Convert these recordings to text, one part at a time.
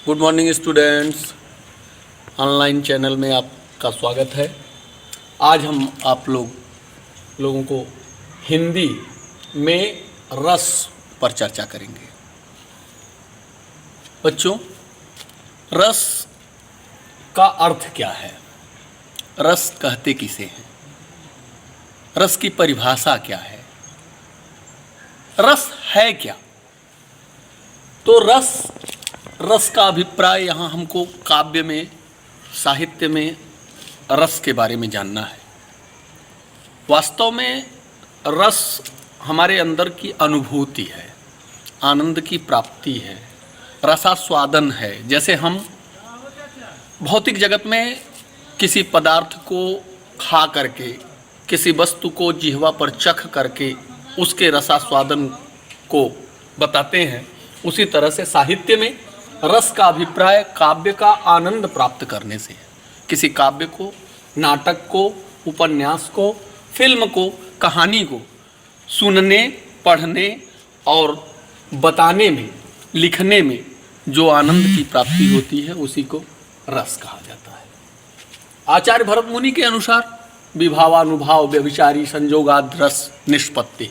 Good morning students, online channel में आपका स्वागत है। आज हम आप लोगों को हिंदी में रस पर चर्चा करेंगे। बच्चों, रस का अर्थ क्या है? रस कहते किसे हैं? रस की परिभाषा क्या है? रस है क्या? तो रस का अभिप्राय यहाँ हमको काव्य में, साहित्य में रस के बारे में जानना है। वास्तव में रस हमारे अंदर की अनुभूति है, आनंद की प्राप्ति है, रसास्वादन है। जैसे हम भौतिक जगत में किसी पदार्थ को खा करके, किसी वस्तु को जिह्वा पर चख करके उसके रसास्वादन को बताते हैं, उसी तरह से साहित्य में रस का अभिप्राय काव्य का आनंद प्राप्त करने से है। किसी काव्य को, नाटक को, उपन्यास को, फिल्म को, कहानी को सुनने, पढ़ने और बताने में, लिखने में जो आनंद की प्राप्ति होती है उसी को रस कहा जाता है। आचार्य भरत मुनि के अनुसार विभावानुभाव व्यभिचारी संयोगाद रस निष्पत्ति,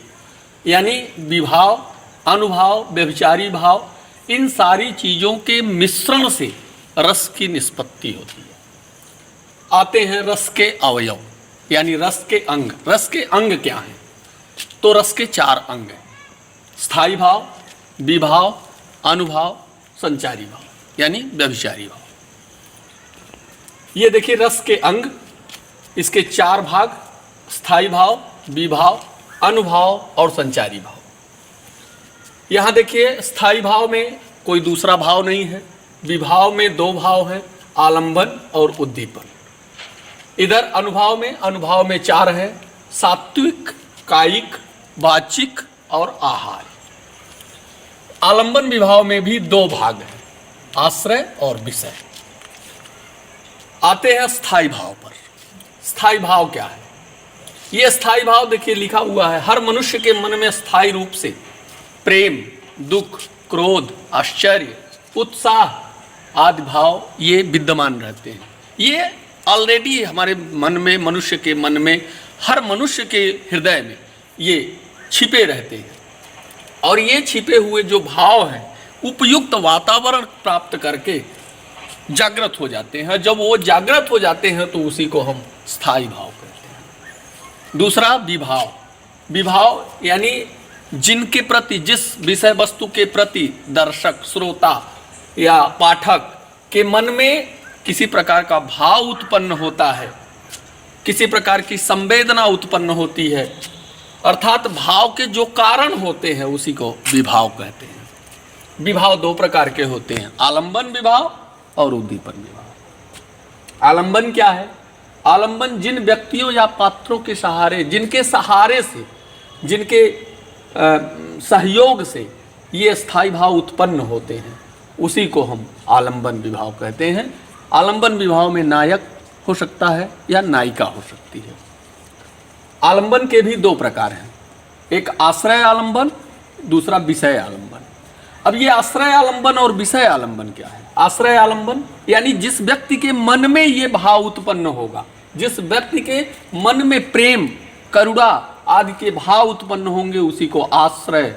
यानी विभाव, अनुभाव, व्यभिचारी भाव, इन सारी चीज़ों के मिश्रण से रस की निष्पत्ति होती है। आते हैं रस के अवयव, यानी रस के अंग। रस के अंग क्या हैं? तो रस के 4 अंग हैं: स्थायी भाव, विभाव, अनुभाव, संचारी भाव, यानी व्यभिचारी भाव। ये देखिए रस के अंग, इसके 4 भाग: स्थायी भाव, विभाव, अनुभाव और संचारी भाव। यहाँ देखिए स्थायी भाव में कोई दूसरा भाव नहीं है। विभाव में 2 भाव हैं, आलंबन और उद्दीपन। इधर अनुभाव में 4 है: सात्विक, कायिक, वाचिक और आहार। आलंबन विभाव में भी 2 भाग हैं, आश्रय और विषय। आते हैं स्थायी भाव पर। स्थायी भाव क्या है? ये स्थायी भाव देखिए लिखा हुआ है, हर मनुष्य के मन में स्थायी रूप से प्रेम, दुख, क्रोध, आश्चर्य, उत्साह आदि भाव ये विद्यमान रहते हैं। ये ऑलरेडी हमारे मन में, मनुष्य के मन में, हर मनुष्य के हृदय में ये छिपे रहते हैं। और ये छिपे हुए जो भाव हैं उपयुक्त वातावरण प्राप्त करके जागृत हो जाते हैं। जब वो जागृत हो जाते हैं तो उसी को हम स्थायी भाव कहते हैं। दूसरा विभाव। विभाव यानी जिनके प्रति, जिस विषय वस्तु के प्रति दर्शक, श्रोता या पाठक के मन में किसी प्रकार का भाव उत्पन्न होता है, किसी प्रकार की संवेदना उत्पन्न होती है, अर्थात भाव के जो कारण होते हैं उसी को विभाव कहते हैं। विभाव 2 प्रकार के होते हैं, आलंबन विभाव और उद्दीपन विभाव। आलंबन क्या है? आलंबन जिन व्यक्तियों या पात्रों के सहारे, जिनके सहारे से, जिनके सहयोग से ये स्थायी भाव उत्पन्न होते हैं, उसी को हम आलंबन विभाव कहते हैं। आलंबन विभाव में नायक हो सकता है या नायिका हो सकती है। आलंबन के भी 2 प्रकार हैं, एक आश्रय आलंबन, दूसरा विषय आलंबन। अब ये आश्रय आलंबन और विषय आलंबन क्या है? आश्रय आलंबन यानी जिस व्यक्ति के मन में ये भाव उत्पन्न होगा, जिस व्यक्ति के मन में प्रेम, करुणा आदि के भाव उत्पन्न होंगे, उसी को आश्रय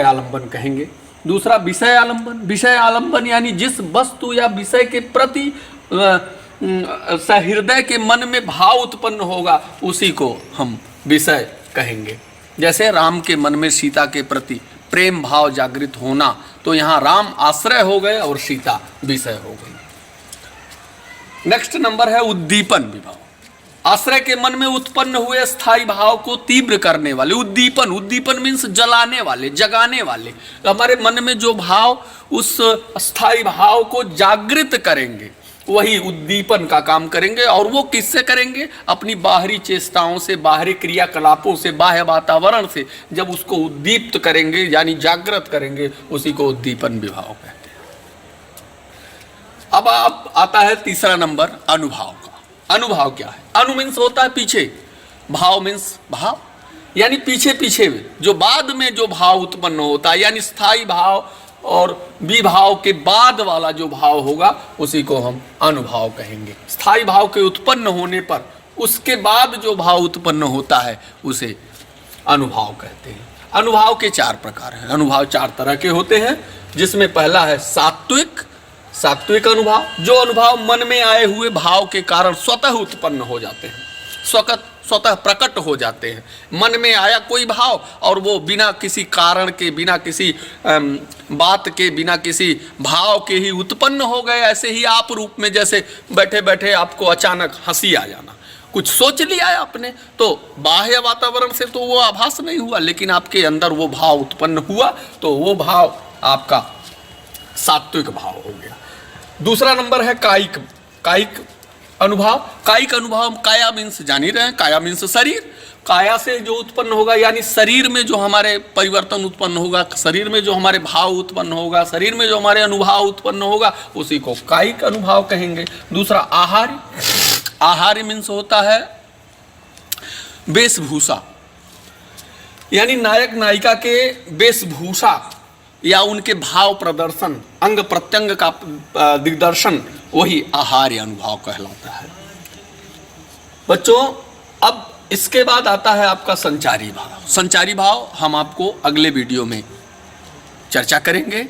आलंबन कहेंगे। दूसरा विषय आलंबन। विषय आलंबन यानी जिस वस्तु या विषय के प्रति सहृदय के मन में भाव उत्पन्न होगा, उसी को हम विषय कहेंगे। जैसे राम के मन में सीता के प्रति प्रेम भाव जागृत होना, तो यहाँ राम आश्रय हो गए और सीता विषय हो गई। नेक्स्ट नंबर है उद्दीपन विभाव। आश्रय के मन में उत्पन्न हुए स्थायी भाव को तीव्र करने वाले उद्दीपन। उद्दीपन मीन्स जलाने वाले, जगाने वाले। तो हमारे मन में जो भाव उस स्थायी भाव को जागृत करेंगे, वही उद्दीपन का काम करेंगे। और वो किससे करेंगे? अपनी बाहरी चेष्टाओं से, बाहरी क्रियाकलापों से, बाह्य वातावरण से जब उसको उद्दीप्त करेंगे, यानी जागृत करेंगे, उसी को उद्दीपन विभाव कहते हैं। अब आता है तीसरा नंबर अनुभाव का। अनुभाव क्या है? अनु मीन्स होता है पीछे, भाव मीन्स भाव। यानी पीछे पीछे में जो बाद में जो भाव उत्पन्न होता है, यानी स्थाई भाव और विभाव के बाद वाला जो भाव होगा उसी को हम अनुभाव कहेंगे। स्थाई भाव के उत्पन्न होने पर उसके बाद जो भाव उत्पन्न होता है उसे अनुभाव कहते हैं। अनुभाव के 4 प्रकार हैं। अनुभाव 4 तरह के होते हैं, जिसमें पहला है सात्विक अनुभाव। जो अनुभाव मन में आए हुए भाव के कारण स्वतः उत्पन्न हो जाते हैं, स्वतः प्रकट हो जाते हैं। मन में आया कोई भाव और वो बिना किसी कारण के, बिना किसी बात के, बिना किसी भाव के ही उत्पन्न हो गए। ऐसे ही आप रूप में जैसे बैठे बैठे आपको अचानक हंसी आ जाना, कुछ सोच लिया है आपने, तो बाह्य वातावरण से तो वो आभास नहीं हुआ, लेकिन आपके अंदर वो भाव उत्पन्न हुआ, तो वो भाव आपका सात्विक भाव हो गया। दूसरा नंबर है कायिक अनुभाव। कायिक अनुभाव, काया मीन्स जान ही रहे हैं, काया मीन्स शरीर। काया से जो उत्पन्न होगा, यानी शरीर में जो हमारे परिवर्तन उत्पन्न होगा, शरीर में जो हमारे भाव उत्पन्न होगा, शरीर में जो हमारे अनुभाव उत्पन्न होगा, उसी को कायिक अनुभाव कहेंगे। दूसरा आहार्य मीन्स होता है वेशभूषा, यानी नायक नायिका के वेशभूषा या उनके भाव प्रदर्शन, अंग प्रत्यंग का दिग्दर्शन, वही आहार्य अनुभाव कहलाता है। बच्चों, अब इसके बाद आता है आपका संचारी भाव। संचारी भाव हम आपको अगले वीडियो में चर्चा करेंगे।